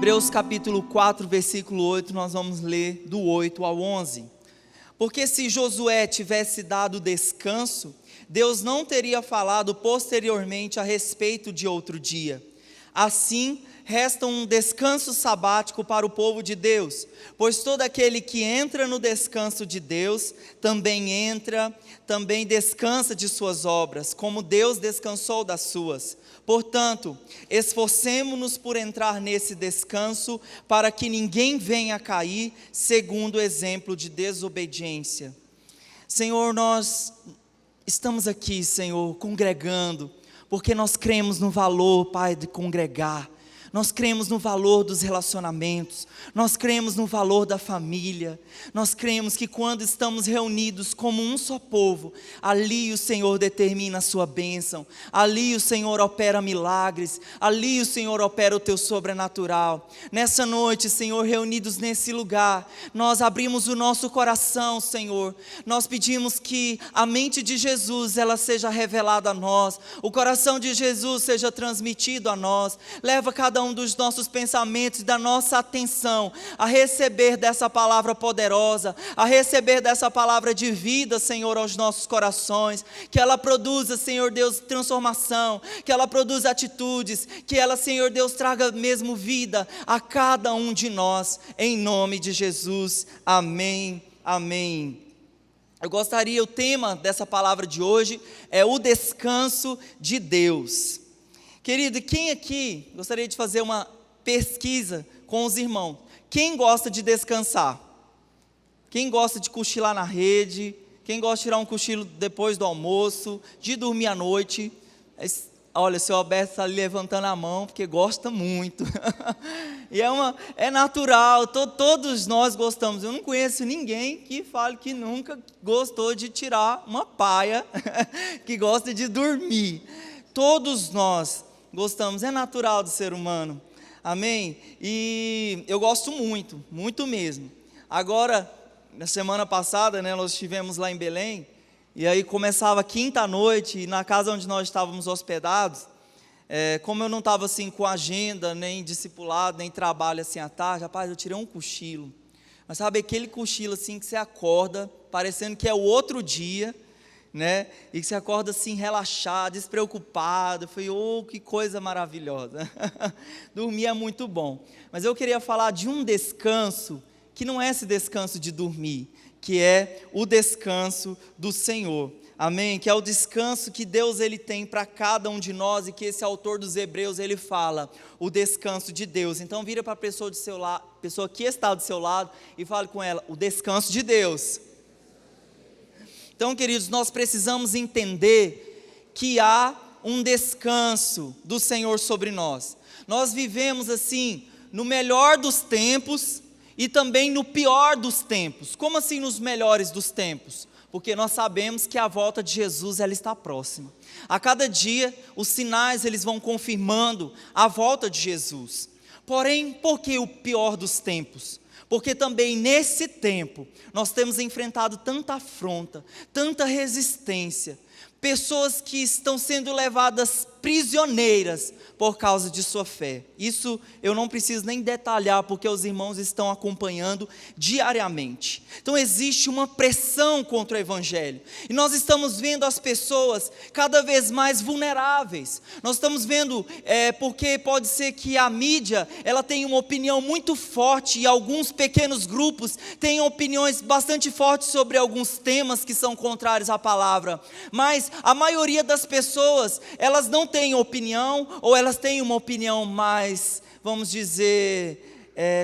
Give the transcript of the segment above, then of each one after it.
Hebreus capítulo 4, versículo 8, nós vamos ler do 8 ao 11. Porque se Josué tivesse dado descanso, Deus não teria falado posteriormente a respeito de outro dia. Assim, resta um descanso sabático para o povo de Deus, pois todo aquele que entra no descanso de Deus, também descansa de suas obras, como Deus descansou das suas. Portanto, esforcemo-nos por entrar nesse descanso, para que ninguém venha a cair, segundo o exemplo de desobediência. Senhor, nós estamos aqui, Senhor, congregando, porque nós cremos no valor, Pai, de congregar. Nós cremos no valor dos relacionamentos, nós cremos no valor da família, nós cremos que quando estamos reunidos como um só povo, ali o Senhor determina a sua bênção, ali o Senhor opera milagres, ali o Senhor opera o teu sobrenatural. Nessa noite, Senhor, reunidos nesse lugar, nós abrimos o nosso coração, Senhor, nós pedimos que a mente de Jesus, ela seja revelada a nós, o coração de Jesus seja transmitido a nós, leva cada um dos nossos pensamentos, da nossa atenção, a receber dessa palavra poderosa, a receber dessa palavra de vida, Senhor, aos nossos corações, que ela produza, Senhor Deus, transformação, que ela produza atitudes, que ela, Senhor Deus, traga mesmo vida a cada um de nós, em nome de Jesus, amém, amém. O tema dessa palavra de hoje é o descanso de Deus. Querido, quem aqui, gostaria de fazer uma pesquisa com os irmãos, quem gosta de descansar? Quem gosta de cochilar na rede? Quem gosta de tirar um cochilo depois do almoço, de dormir à noite? Olha, o seu Alberto está ali levantando a mão, porque gosta muito, e é natural, todos nós gostamos. Eu não conheço ninguém que fale que nunca gostou de tirar uma paia, que gosta de dormir. Todos nós gostamos, é natural do ser humano, amém? E eu gosto muito, muito mesmo. Agora, na semana passada, nós estivemos lá em Belém, e aí começava quinta-noite, e na casa onde nós estávamos hospedados, como eu não estava assim com agenda, nem discipulado, nem trabalho assim à tarde, rapaz, eu tirei um cochilo, mas sabe aquele cochilo assim que você acorda, parecendo que é o outro dia, e que você acorda assim relaxado, despreocupado. Foi, que coisa maravilhosa. Dormir é muito bom. Mas eu queria falar de um descanso, que não é esse descanso de dormir, que é o descanso do Senhor. Amém? Que é o descanso que Deus ele tem para cada um de nós, e que esse autor dos Hebreus ele fala, o descanso de Deus. Então vira para a pessoa do seu lado, pessoa que está do seu lado, e fale com ela, o descanso de Deus. Então, queridos, nós precisamos entender que há um descanso do Senhor sobre nós. Nós vivemos assim, no melhor dos tempos e também no pior dos tempos. Como assim nos melhores dos tempos? Porque nós sabemos que a volta de Jesus ela está próxima. A cada dia, os sinais eles vão confirmando a volta de Jesus. Porém, por que o pior dos tempos? Porque também nesse tempo, nós temos enfrentado tanta afronta, tanta resistência, pessoas que estão sendo levadas prisioneiras por causa de sua fé. Isso eu não preciso nem detalhar, porque os irmãos estão acompanhando diariamente. Então existe uma pressão contra o Evangelho, e nós estamos vendo as pessoas cada vez mais vulneráveis. Nós estamos vendo, porque pode ser que a mídia, ela tem uma opinião muito forte, e alguns pequenos grupos têm opiniões bastante fortes sobre alguns temas que são contrários à palavra, mas a maioria das pessoas, elas não têm opinião, ou elas têm uma opinião mais, vamos dizer,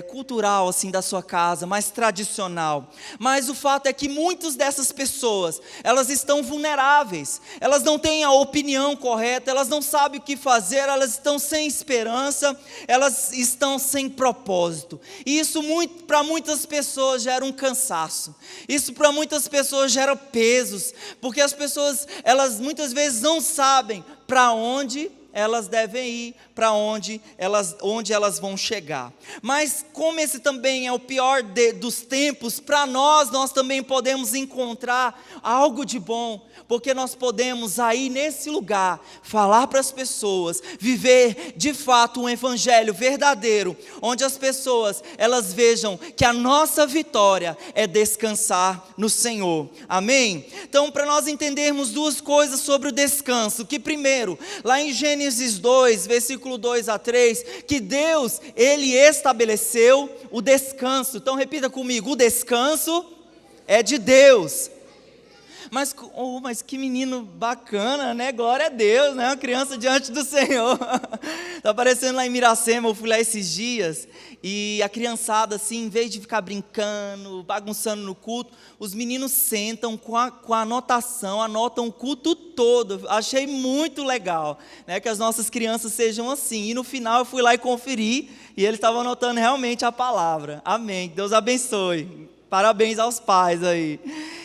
cultural assim da sua casa, mais tradicional. Mas o fato é que muitas dessas pessoas, elas estão vulneráveis, elas não têm a opinião correta, elas não sabem o que fazer, elas estão sem esperança, elas estão sem propósito. E isso para muitas pessoas gera um cansaço, isso para muitas pessoas gera pesos, porque as pessoas, elas muitas vezes não sabem para onde elas devem ir, para onde elas vão chegar. Mas como esse também é o pior dos tempos, para nós também podemos encontrar algo de bom, porque nós podemos aí nesse lugar, falar para as pessoas, viver de fato um evangelho verdadeiro, onde as pessoas, elas vejam que a nossa vitória é descansar no Senhor, amém? Então, para nós entendermos duas coisas sobre o descanso, que primeiro, lá em Gênesis 2, versículo 2 a 3, que Deus, Ele estabeleceu o descanso. Então repita comigo, o descanso é de Deus. Mas que menino bacana, né? Glória a Deus, né? Uma criança diante do Senhor. Está aparecendo lá em Miracema, eu fui lá esses dias, e a criançada, assim, em vez de ficar brincando, bagunçando no culto, os meninos sentam com a anotação, anotam o culto todo. Achei muito legal, né? Que as nossas crianças sejam assim. E no final eu fui lá e conferi, e eles estavam anotando realmente a palavra. Amém. Deus abençoe. Parabéns aos pais aí.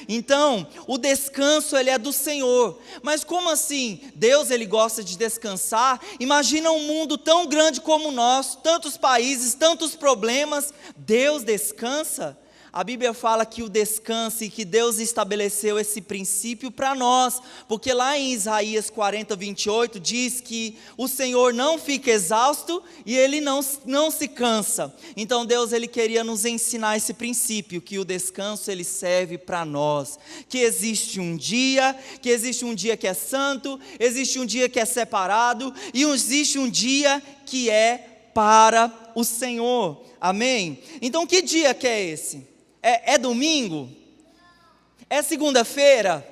Então, o descanso, ele é do Senhor. Mas como assim? Deus, ele gosta de descansar? Imagina um mundo tão grande como o nosso, tantos países, tantos problemas. Deus descansa? A Bíblia fala que o descanso e que Deus estabeleceu esse princípio para nós, porque lá em Isaías 40, 28 diz que o Senhor não fica exausto e Ele não se cansa. Então Deus, Ele queria nos ensinar esse princípio, que o descanso ele serve para nós, que existe um dia que é santo, existe um dia que é separado e existe um dia que é para o Senhor, amém? Então que dia que é esse? É domingo? É segunda-feira?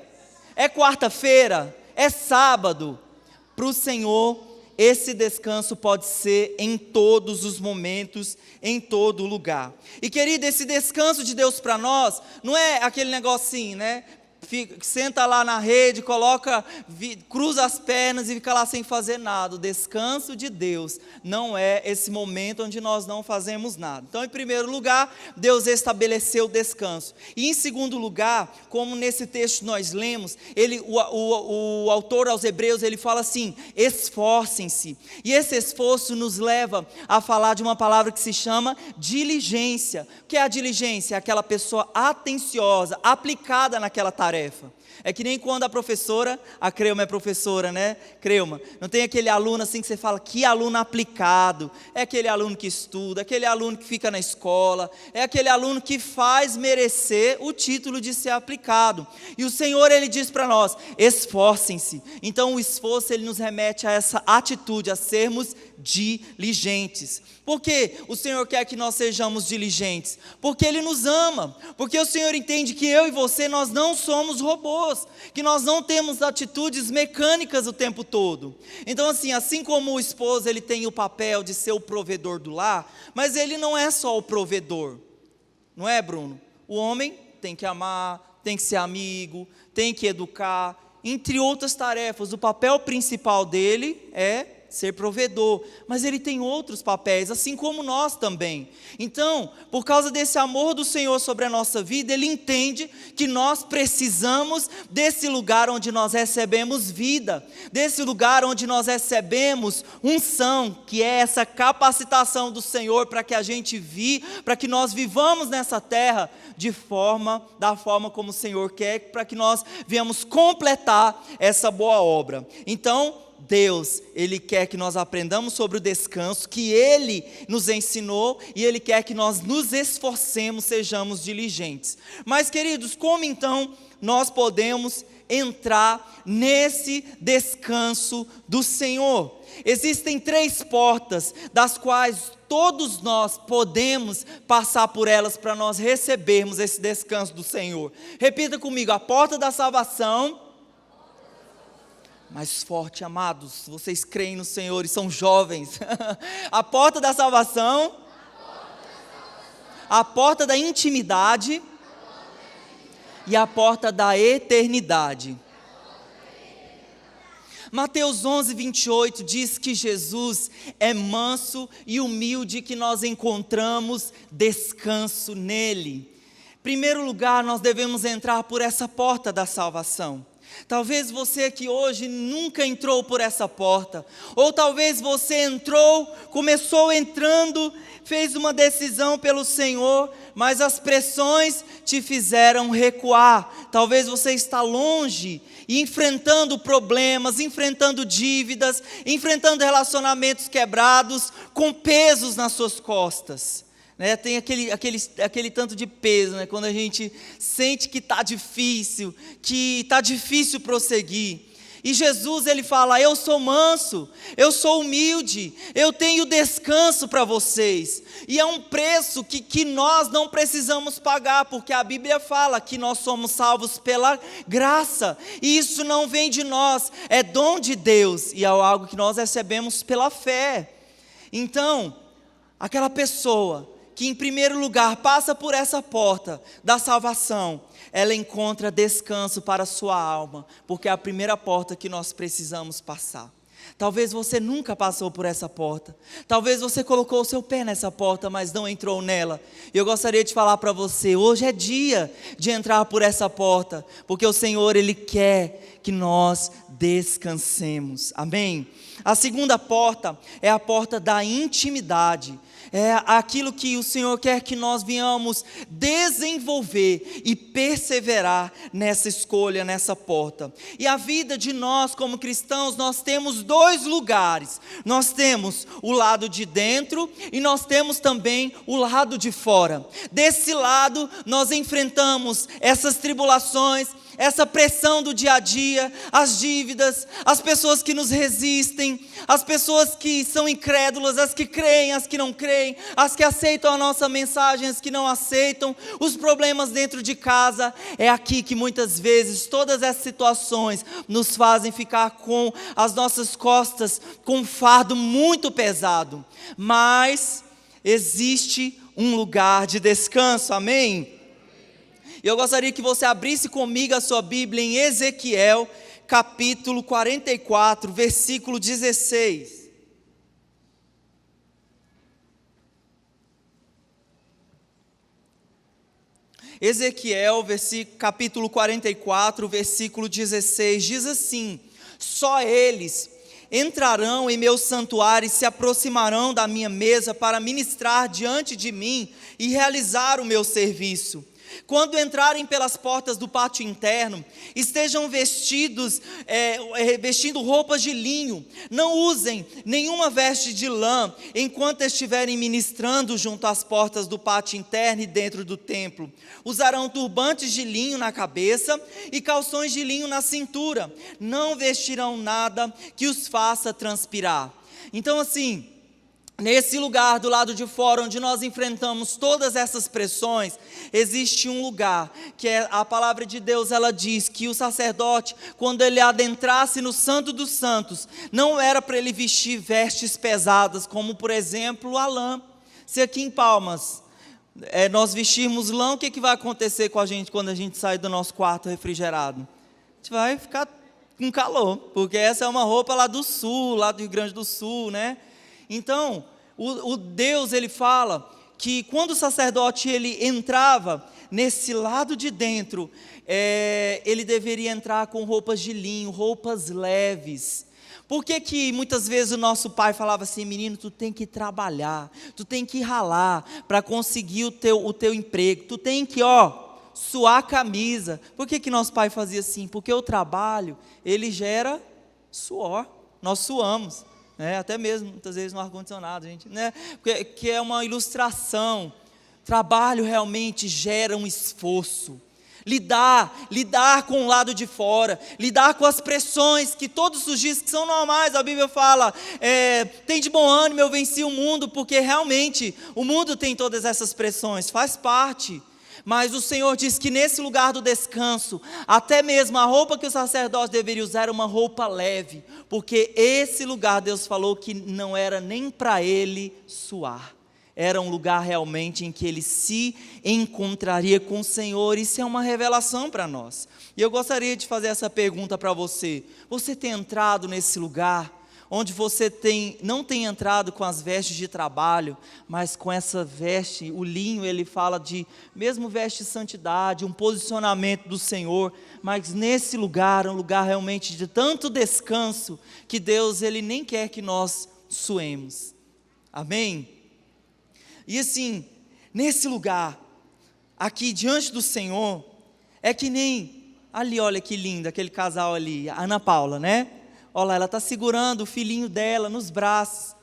É quarta-feira? É sábado? Para o Senhor, esse descanso pode ser em todos os momentos, em todo lugar. E querido, esse descanso de Deus para nós, não é aquele negocinho, né? Senta lá na rede, cruza as pernas e fica lá sem fazer nada. O descanso de Deus não é esse momento onde nós não fazemos nada. Então, em primeiro lugar, Deus estabeleceu o descanso. E em segundo lugar, como nesse texto nós lemos, o autor aos Hebreus, ele fala assim, esforcem-se. E esse esforço nos leva a falar de uma palavra que se chama diligência. O que é a diligência? É aquela pessoa atenciosa, aplicada naquela tarefa. É que nem quando a Creuma é professora, né? Creuma, não tem aquele aluno assim que você fala, que aluno aplicado, é aquele aluno que estuda, aquele aluno que fica na escola, é aquele aluno que faz merecer o título de ser aplicado. E o Senhor, Ele diz para nós, esforcem-se. Então o esforço, ele nos remete a essa atitude, a sermos diligentes. Por que o Senhor quer que nós sejamos diligentes? Porque Ele nos ama, porque o Senhor entende que eu e você, nós não somos robôs, que nós não temos atitudes mecânicas o tempo todo. Então assim como o esposo, ele tem o papel de ser o provedor do lar, mas ele não é só o provedor, não é, Bruno? O homem tem que amar, tem que ser amigo, tem que educar, entre outras tarefas. O papel principal dele é ser provedor, mas ele tem outros papéis, assim como nós também. Então, por causa desse amor do Senhor sobre a nossa vida, Ele entende que nós precisamos desse lugar onde nós recebemos vida, desse lugar onde nós recebemos unção, que é essa capacitação do Senhor para que a gente para que nós vivamos nessa terra da forma como o Senhor quer, para que nós venhamos completar essa boa obra. Então, Deus, Ele quer que nós aprendamos sobre o descanso, que Ele nos ensinou, e Ele quer que nós nos esforcemos, sejamos diligentes. Mas queridos, como então nós podemos entrar nesse descanso do Senhor? Existem 3 portas, das quais todos nós podemos passar por elas para nós recebermos esse descanso do Senhor. Repita comigo, a porta da salvação. Mais forte, amados, vocês creem no Senhor e são jovens. A porta da salvação, a porta da intimidade e a porta da eternidade. Mateus 11, 28 diz que Jesus é manso e humilde, que nós encontramos descanso nele. primeiro lugar, nós devemos entrar por essa porta da salvação. Talvez você aqui hoje nunca entrou por essa porta, ou talvez você entrou, começou entrando, fez uma decisão pelo Senhor, mas as pressões te fizeram recuar. Talvez você está longe, e enfrentando problemas, enfrentando dívidas, enfrentando relacionamentos quebrados, com pesos nas suas costas. Tem aquele tanto de peso, quando a gente sente que está difícil prosseguir. E Jesus, ele fala: eu sou manso, eu sou humilde, eu tenho descanso para vocês. E é um preço que nós não precisamos pagar, porque a Bíblia fala que nós somos salvos pela graça, e isso não vem de nós, é dom de Deus, e é algo que nós recebemos pela fé. Então, aquela pessoa que em primeiro lugar passa por essa porta da salvação, ela encontra descanso para a sua alma, porque é a primeira porta que nós precisamos passar. Talvez você nunca passou por essa porta, talvez você colocou o seu pé nessa porta, mas não entrou nela. E eu gostaria de falar para você, hoje é dia de entrar por essa porta, porque o Senhor, Ele quer que nós descansemos, amém? A segunda porta é a porta da intimidade. É aquilo que o Senhor quer que nós venhamos desenvolver e perseverar nessa escolha, nessa porta. E a vida de nós como cristãos, nós temos dois lugares. Nós temos o lado de dentro e nós temos também o lado de fora. Desse lado nós enfrentamos essas tribulações, essa pressão do dia a dia, as dívidas, as pessoas que nos resistem, as pessoas que são incrédulas, as que creem, as que não creem, as que aceitam a nossa mensagem, as que não aceitam, os problemas dentro de casa. É aqui que muitas vezes todas essas situações nos fazem ficar com as nossas costas com um fardo muito pesado. Mas existe um lugar de descanso, amém? E eu gostaria que você abrisse comigo a sua Bíblia em Ezequiel, capítulo 44, versículo 16. Ezequiel, capítulo 44, versículo 16, diz assim: só eles entrarão em meu santuário e se aproximarão da minha mesa para ministrar diante de mim e realizar o meu serviço. Quando entrarem pelas portas do pátio interno, estejam vestindo roupas de linho, não usem nenhuma veste de lã, enquanto estiverem ministrando junto às portas do pátio interno e dentro do templo. Usarão turbantes de linho na cabeça e calções de linho na cintura, não vestirão nada que os faça transpirar. Então assim, nesse lugar do lado de fora, onde nós enfrentamos todas essas pressões, existe um lugar, que é a palavra de Deus, ela diz que o sacerdote, quando ele adentrasse no Santo dos Santos, não era para ele vestir vestes pesadas, como por exemplo a lã. Se aqui em Palmas nós vestirmos lã, o que vai acontecer com a gente quando a gente sai do nosso quarto refrigerado? A gente vai ficar com calor, porque essa é uma roupa lá do sul, lá do Rio Grande do Sul, né? Então, o Deus, ele fala que quando o sacerdote ele entrava nesse lado de dentro, ele deveria entrar com roupas de linho, roupas leves. Por que muitas vezes o nosso pai falava assim: menino, tu tem que trabalhar, tu tem que ralar para conseguir o teu emprego, tu tem que suar a camisa. Por que nosso pai fazia assim? Porque o trabalho, ele gera suor, nós suamos. Até mesmo, muitas vezes no ar-condicionado, gente, que é uma ilustração. Trabalho realmente gera um esforço. Lidar com o lado de fora, lidar com as pressões que todos os dias que são normais. A Bíblia fala, tem de bom ânimo, eu venci o mundo, porque realmente o mundo tem todas essas pressões, faz parte. Mas o Senhor diz que nesse lugar do descanso, até mesmo a roupa que o sacerdote deveria usar era uma roupa leve, porque esse lugar Deus falou que não era nem para ele suar, era um lugar realmente em que ele se encontraria com o Senhor. Isso é uma revelação para nós. E eu gostaria de fazer essa pergunta para você: você tem entrado nesse lugar onde você não tem entrado com as vestes de trabalho, mas com essa veste, o linho, ele fala de, mesmo veste de santidade, um posicionamento do Senhor, mas nesse lugar, um lugar realmente de tanto descanso, que Deus, ele nem quer que nós suemos, amém? E assim, nesse lugar, aqui diante do Senhor, é que nem, ali olha que lindo, aquele casal ali, a Ana Paula, né? Olha lá, ela está segurando o filhinho dela nos braços.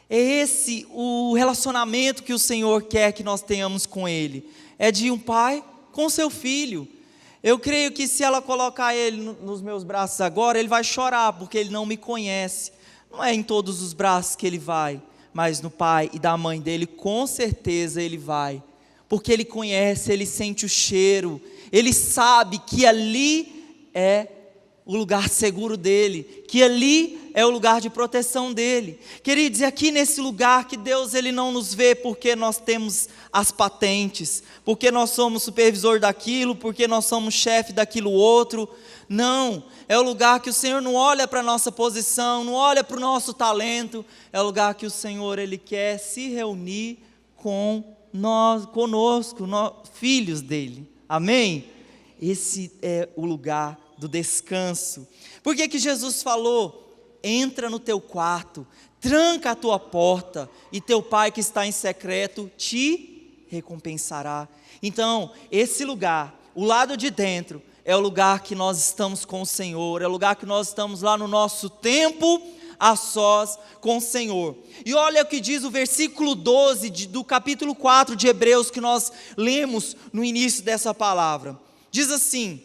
É esse o relacionamento que o Senhor quer que nós tenhamos com Ele. É de um pai com seu filho. Eu creio que se ela colocar ele nos meus braços agora, ele vai chorar, porque ele não me conhece. Não é em todos os braços que ele vai, mas no pai e da mãe dele, com certeza ele vai. Porque ele conhece, ele sente o cheiro, ele sabe que ali é o lugar seguro dele, que ali é o lugar de proteção dele. Queridos, e aqui nesse lugar que Deus, ele não nos vê porque nós temos as patentes, porque nós somos supervisor daquilo, porque nós somos chefe daquilo outro. Não, é o lugar que o Senhor não olha para a nossa posição, não olha para o nosso talento. É o lugar que o Senhor, ele quer se reunir com nós, conosco, nós, filhos dele, amém? Esse é o lugar do descanso. Por que Jesus falou, entra no teu quarto, tranca a tua porta, e teu pai que está em secreto te recompensará. Então, esse lugar, o lado de dentro, é o lugar que nós estamos com o Senhor, é o lugar que nós estamos lá no nosso tempo, a sós com o Senhor. E olha o que diz o versículo 12 do capítulo 4 de Hebreus, que nós lemos no início dessa palavra. Diz assim: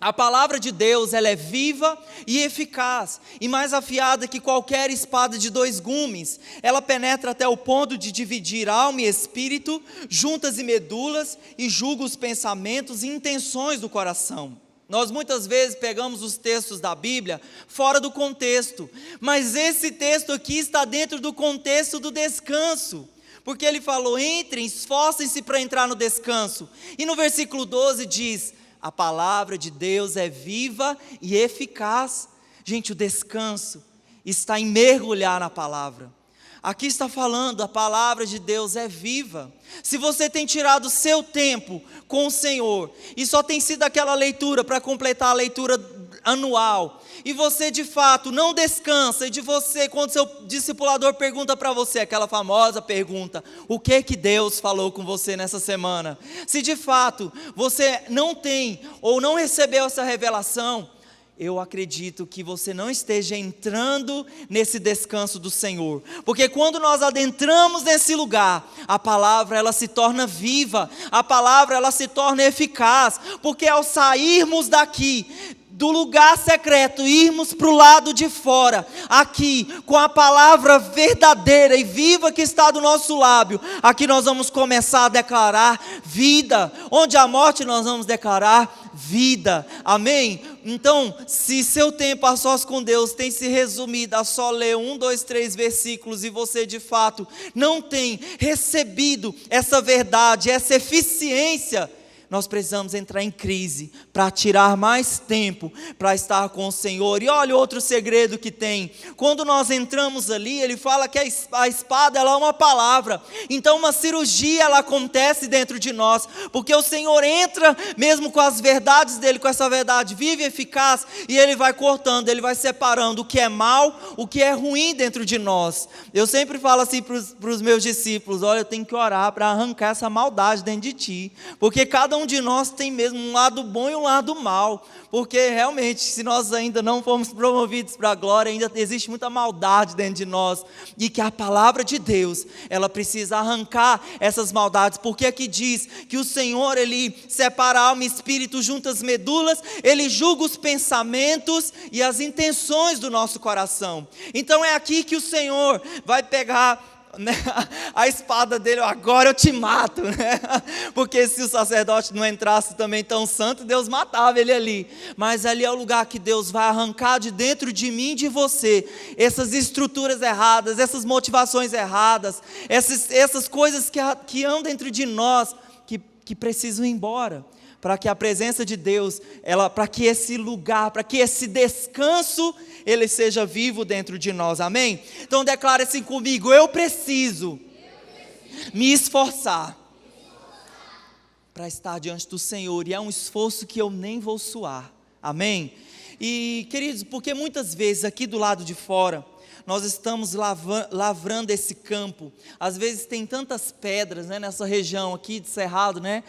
a palavra de Deus, ela é viva e eficaz, e mais afiada que qualquer espada de 2 gumes. Ela penetra até o ponto de dividir alma e espírito, juntas e medulas, e julga os pensamentos e intenções do coração. Nós muitas vezes pegamos os textos da Bíblia fora do contexto, mas esse texto aqui está dentro do contexto do descanso, porque ele falou, entrem, esforcem-se para entrar no descanso. E no versículo 12 diz, a palavra de Deus é viva e eficaz. Gente, o descanso está em mergulhar na palavra. Aqui está falando, a palavra de Deus é viva. Se você tem tirado seu tempo com o Senhor, e só tem sido aquela leitura para completar a leitura anual, e você de fato não descansa, e de você, quando seu discipulador pergunta para você, aquela famosa pergunta, o que Deus falou com você nessa semana? Se de fato você não tem, ou não recebeu essa revelação, eu acredito que você não esteja entrando nesse descanso do Senhor, porque quando nós adentramos nesse lugar, a palavra ela se torna viva, a palavra ela se torna eficaz, porque ao sairmos daqui, do lugar secreto, irmos para o lado de fora, aqui, com a palavra verdadeira e viva que está do nosso lábio, aqui nós vamos começar a declarar vida, onde a morte nós vamos declarar vida, amém? Então, se seu tempo a sós com Deus tem se resumido a só ler 1, 2, 3 versículos, e você de fato não tem recebido essa verdade, essa eficiência, nós precisamos entrar em crise para tirar mais tempo para estar com o Senhor. E olha outro segredo que tem, quando nós entramos ali, ele fala que a espada ela é uma palavra, então uma cirurgia ela acontece dentro de nós, porque o Senhor entra mesmo com as verdades dele, com essa verdade viva e eficaz, e ele vai cortando, ele vai separando o que é mal, o que é ruim dentro de nós. Eu sempre falo assim para os meus discípulos, olha, eu tenho que orar para arrancar essa maldade dentro de ti, porque cada um de nós tem mesmo um lado bom e um lado mal, porque realmente se nós ainda não fomos promovidos para a glória, ainda existe muita maldade dentro de nós, e que a palavra de Deus, ela precisa arrancar essas maldades, porque aqui diz que o Senhor, ele separa alma e espírito junto às medulas, ele julga os pensamentos e as intenções do nosso coração. Então é aqui que o Senhor vai pegar a espada dele, agora eu te mato, né? Porque se o sacerdote não entrasse também tão santo, Deus matava ele ali, mas ali é o lugar que Deus vai arrancar de dentro de mim e de você, essas estruturas erradas, essas motivações erradas, essas coisas que andam dentro de nós, que precisam ir embora, para que a presença de Deus, para que esse lugar, para que esse descanso, ele seja vivo dentro de nós, amém? Então declara assim comigo: eu preciso me esforçar para estar diante do Senhor, e é um esforço que eu nem vou suar, amém? E queridos, porque muitas vezes aqui do lado de fora, nós estamos lavrando esse campo. Às vezes tem tantas pedras, né, nessa região aqui de Cerrado, né?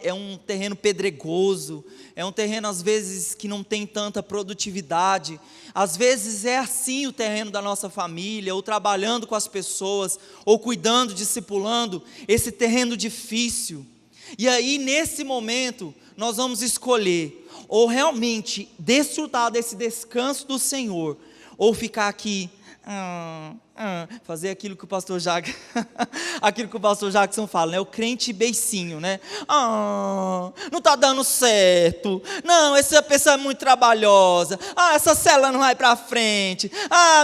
É um terreno pedregoso, é um terreno às vezes que não tem tanta produtividade. Às vezes é assim o terreno da nossa família, ou trabalhando com as pessoas, ou cuidando, discipulando, esse terreno difícil. E aí nesse momento nós vamos escolher ou realmente desfrutar desse descanso do Senhor, ou ficar aqui, fazer aquilo que o pastor Jackson fala, né? O crente beicinho, né? Não está dando certo. Não, essa pessoa é muito trabalhosa. Essa célula não vai para frente.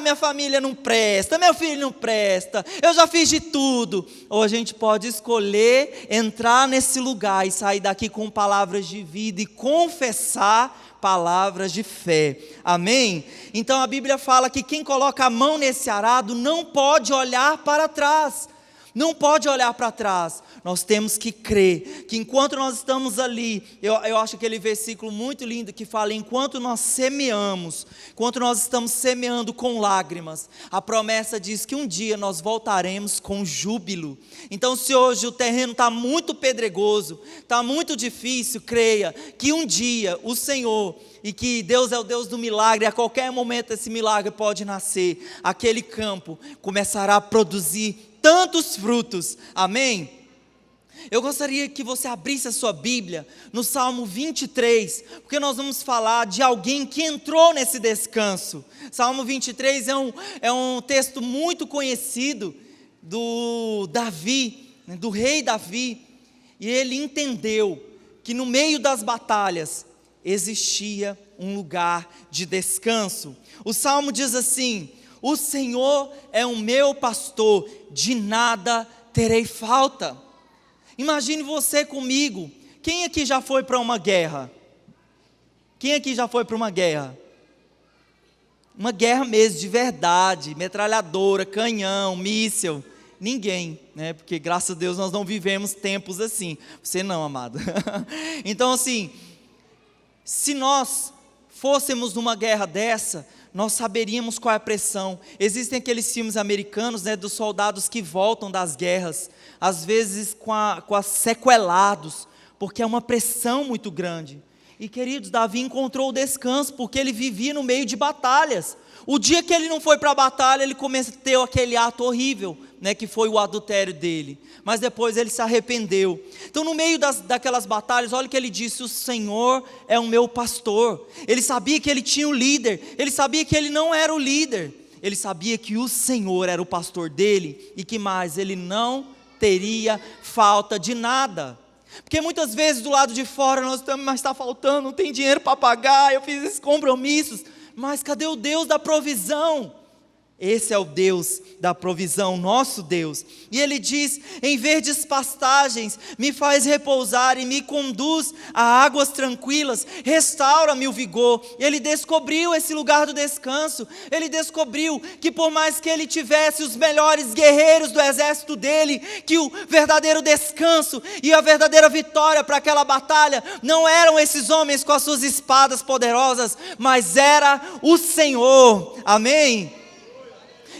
Minha família não presta, meu filho não presta. Eu já fiz de tudo. Ou a gente pode escolher entrar nesse lugar e sair daqui com palavras de vida e confessar palavras de fé, amém? Então a Bíblia fala que quem coloca a mão nesse arado não pode olhar para trás, não pode olhar para trás. Nós temos que crer, que enquanto nós estamos ali, eu acho aquele versículo muito lindo que fala, enquanto nós semeamos, enquanto nós estamos semeando com lágrimas, a promessa diz que um dia nós voltaremos com júbilo. Então se hoje o terreno está muito pedregoso, está muito difícil, creia que um dia o Senhor, e que Deus é o Deus do milagre, a qualquer momento esse milagre pode nascer, aquele campo começará a produzir tantos frutos, amém? Eu gostaria que você abrisse a sua Bíblia no Salmo 23, porque nós vamos falar de alguém que entrou nesse descanso. Salmo 23 é um texto muito conhecido do Davi, do rei Davi, e ele entendeu que no meio das batalhas existia um lugar de descanso. O Salmo diz assim: o Senhor é o meu pastor, de nada terei falta. Imagine você comigo, quem aqui já foi para uma guerra? Quem aqui já foi para uma guerra? Uma guerra mesmo, de verdade, metralhadora, canhão, míssil. Ninguém, né? Porque graças a Deus nós não vivemos tempos assim. Você não, amado. Então assim, se nós fôssemos numa guerra dessa, nós saberíamos qual é a pressão. Existem aqueles filmes americanos, né, dos soldados que voltam das guerras, às vezes com sequelados, porque é uma pressão muito grande. E queridos, Davi encontrou o descanso, porque ele vivia no meio de batalhas. O dia que ele não foi para a batalha, ele cometeu aquele ato horrível, né, que foi o adultério dele. Mas depois ele se arrependeu. Então no meio daquelas batalhas, olha o que ele disse: o Senhor é o meu pastor. Ele sabia que ele tinha um líder, ele sabia que ele não era o líder, ele sabia que o Senhor era o pastor dele, e que mais, ele não teria falta de nada. Porque muitas vezes do lado de fora nós estamos, mas está faltando, não tem dinheiro para pagar, eu fiz esses compromissos, mas cadê o Deus da provisão? Esse é o Deus da provisão, nosso Deus. E ele diz: em verdes pastagens me faz repousar e me conduz a águas tranquilas, restaura-me o vigor. Ele descobriu esse lugar do descanso. Ele descobriu que por mais que ele tivesse os melhores guerreiros do exército dele, que o verdadeiro descanso e a verdadeira vitória para aquela batalha não eram esses homens com as suas espadas poderosas, mas era o Senhor, amém?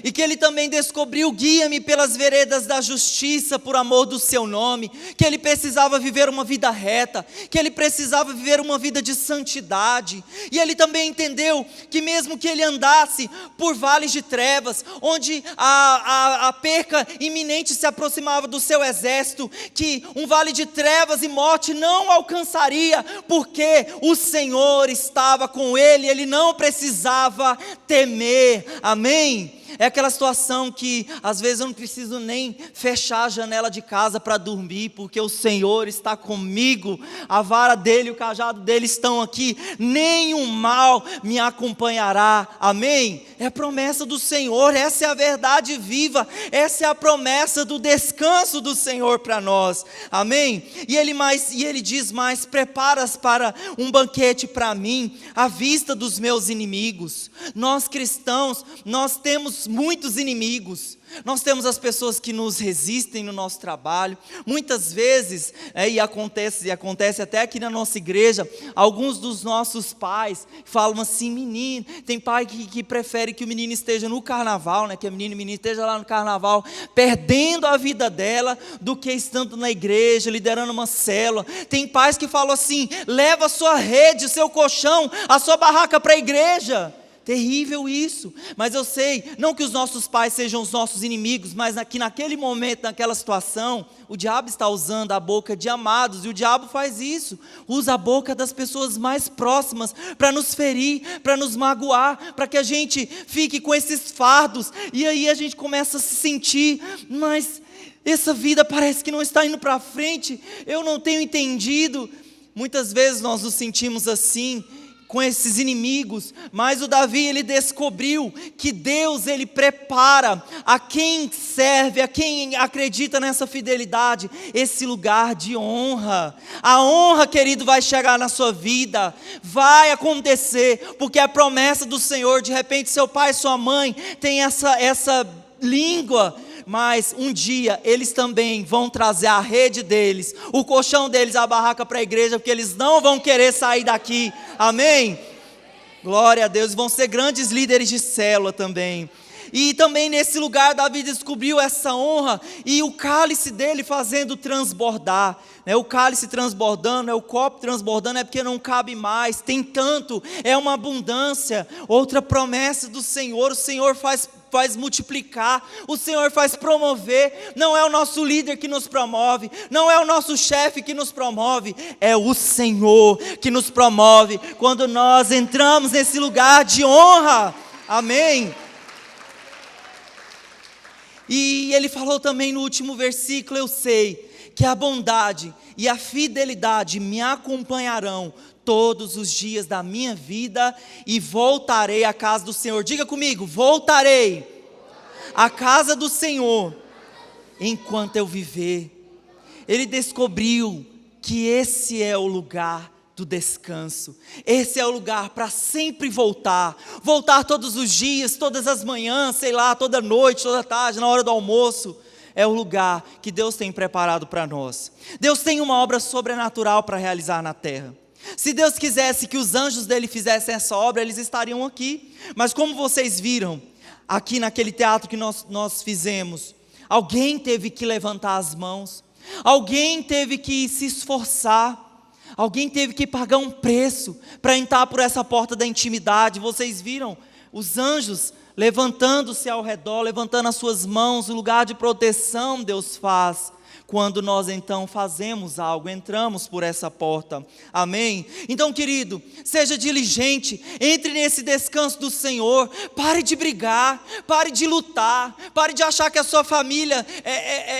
E que ele também descobriu: guia-me pelas veredas da justiça por amor do seu nome. Que ele precisava viver uma vida reta, que ele precisava viver uma vida de santidade. E ele também entendeu que mesmo que ele andasse por vales de trevas, onde a perca iminente se aproximava do seu exército, que um vale de trevas e morte não alcançaria, porque o Senhor estava com ele, ele não precisava temer, amém? É aquela situação que às vezes eu não preciso nem fechar a janela de casa para dormir, porque o Senhor está comigo, a vara dele e o cajado dele estão aqui, nenhum mal me acompanhará, amém? É a promessa do Senhor, essa é a verdade viva, essa é a promessa do descanso do Senhor para nós, amém? E ele diz mais: preparas para um banquete para mim, à vista dos meus inimigos. Nós cristãos, nós temos muitos inimigos. Nós temos as pessoas que nos resistem no nosso trabalho. Muitas vezes, e acontece até aqui na nossa igreja, alguns dos nossos pais falam assim: menino, tem pai que prefere que o menino esteja no carnaval, né, que a menina esteja lá no carnaval, perdendo a vida dela, do que estando na igreja, liderando uma célula. Tem pais que falam assim: leva a sua rede, o seu colchão, a sua barraca para a igreja. Terrível isso, mas eu sei, não que os nossos pais sejam os nossos inimigos, mas que naquele momento, naquela situação, o diabo está usando a boca de amados, e o diabo faz isso, usa a boca das pessoas mais próximas, para nos ferir, para nos magoar, para que a gente fique com esses fardos, e aí a gente começa a se sentir, mas essa vida parece que não está indo para frente, eu não tenho entendido. Muitas vezes nós nos sentimos assim, com esses inimigos, mas o Davi, ele descobriu que Deus, ele prepara a quem serve, a quem acredita nessa fidelidade, esse lugar de honra. A honra, querido, vai chegar na sua vida, vai acontecer, porque é a promessa do Senhor. De repente seu pai, sua mãe tem essa língua, mas um dia eles também vão trazer a rede deles, o colchão deles, a barraca para a igreja, porque eles não vão querer sair daqui, amém? Glória a Deus, vão ser grandes líderes de célula também. E também nesse lugar Davi descobriu essa honra, e o cálice dele fazendo transbordar, né? O cálice transbordando, o copo transbordando, é porque não cabe mais, tem tanto, é uma abundância. Outra promessa do Senhor, o Senhor faz multiplicar, o Senhor faz promover. Não é o nosso líder que nos promove, não é o nosso chefe que nos promove, é o Senhor que nos promove, quando nós entramos nesse lugar de honra, amém? E ele falou também no último versículo: eu sei que a bondade e a fidelidade me acompanharão todos os dias da minha vida, e voltarei à casa do Senhor. Diga comigo: voltarei à casa do Senhor enquanto eu viver. Ele descobriu que esse é o lugar do descanso, esse é o lugar para sempre voltar todos os dias, todas as manhãs, sei lá, toda noite, toda tarde, na hora do almoço. É o lugar que Deus tem preparado para nós. Deus tem uma obra sobrenatural para realizar na terra. Se Deus quisesse que os anjos dele fizessem essa obra, eles estariam aqui. Mas como vocês viram, aqui naquele teatro que nós fizemos, alguém teve que levantar as mãos, alguém teve que se esforçar, alguém teve que pagar um preço para entrar por essa porta da intimidade. Vocês viram os anjos levantando-se ao redor, levantando as suas mãos, o lugar de proteção Deus faz. Quando nós então fazemos algo, entramos por essa porta, amém? Então, querido, seja diligente, entre nesse descanso do Senhor, pare de brigar, pare de lutar, pare de achar que a sua família,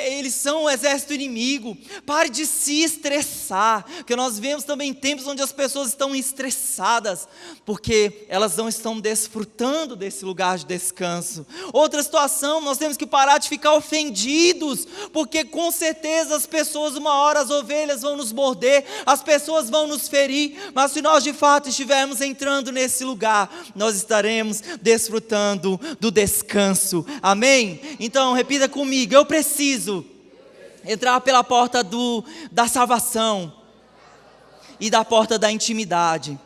eles são um exército inimigo, pare de se estressar, porque nós vemos também tempos onde as pessoas estão estressadas, porque elas não estão desfrutando desse lugar de descanso. Outra situação, nós temos que parar de ficar ofendidos, porque com certeza as pessoas, uma hora as ovelhas vão nos morder, as pessoas vão nos ferir, mas se nós de fato estivermos entrando nesse lugar, nós estaremos desfrutando do descanso, amém? Então repita comigo: eu preciso entrar pela porta da salvação e da porta da intimidade.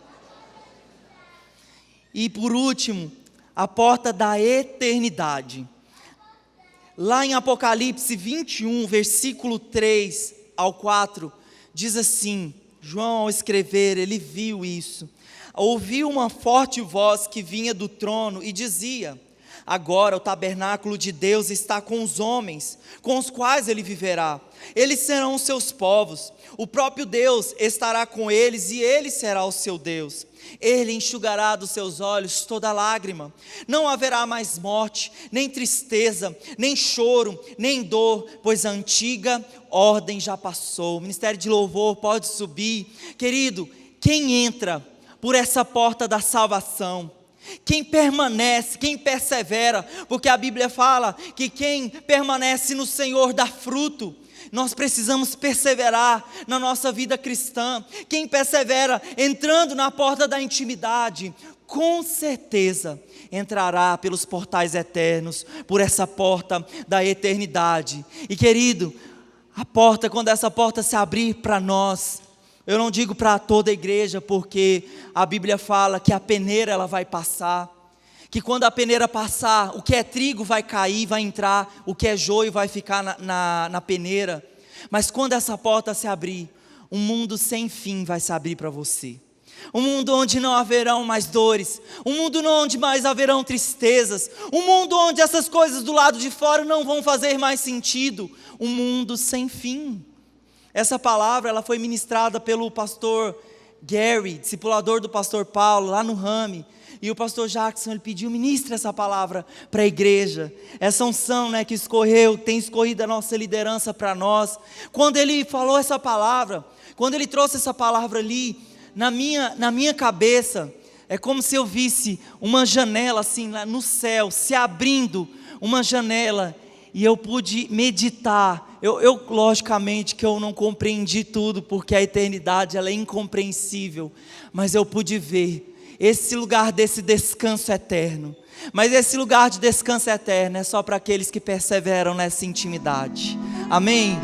E por último, a porta da eternidade. Lá em Apocalipse 21, versículo 3 ao 4, diz assim: João, ao escrever, ele viu isso. Ouviu uma forte voz que vinha do trono e dizia: Agora o tabernáculo de Deus está com os homens, com os quais ele viverá. Eles serão os seus povos. O próprio Deus estará com eles e ele será o seu Deus. Ele enxugará dos seus olhos toda lágrima. Não haverá mais morte, nem tristeza, nem choro, nem dor, pois a antiga ordem já passou. O ministério de louvor pode subir. Querido, quem entra por essa porta da salvação, quem permanece, quem persevera, porque a Bíblia fala que quem permanece no Senhor dá fruto. Nós precisamos perseverar na nossa vida cristã. Quem persevera entrando na porta da intimidade, com certeza entrará pelos portais eternos, por essa porta da eternidade. E querido, a porta, quando essa porta se abrir para nós, eu não digo para toda a igreja, porque a Bíblia fala que a peneira ela vai passar, que quando a peneira passar, o que é trigo vai cair, vai entrar, o que é joio vai ficar na peneira. Mas quando essa porta se abrir, um mundo sem fim vai se abrir para você. Um mundo onde não haverão mais dores, um mundo onde mais haverão tristezas, um mundo onde essas coisas do lado de fora não vão fazer mais sentido, um mundo sem fim. Essa palavra ela foi ministrada pelo pastor Gary, discipulador do pastor Paulo, lá no Rame. E o pastor Jackson, ele pediu, ministra essa palavra para a igreja. Essa unção, que tem escorrido a nossa liderança para nós. Quando ele falou essa palavra, quando ele trouxe essa palavra ali, na minha cabeça, é como se eu visse uma janela assim, lá no céu, se abrindo, uma janela. E eu pude meditar. Logicamente que eu não compreendi tudo, porque a eternidade ela é incompreensível, mas eu pude ver esse lugar desse descanso eterno. Mas esse lugar de descanso eterno é só para aqueles que perseveram nessa intimidade. Amém?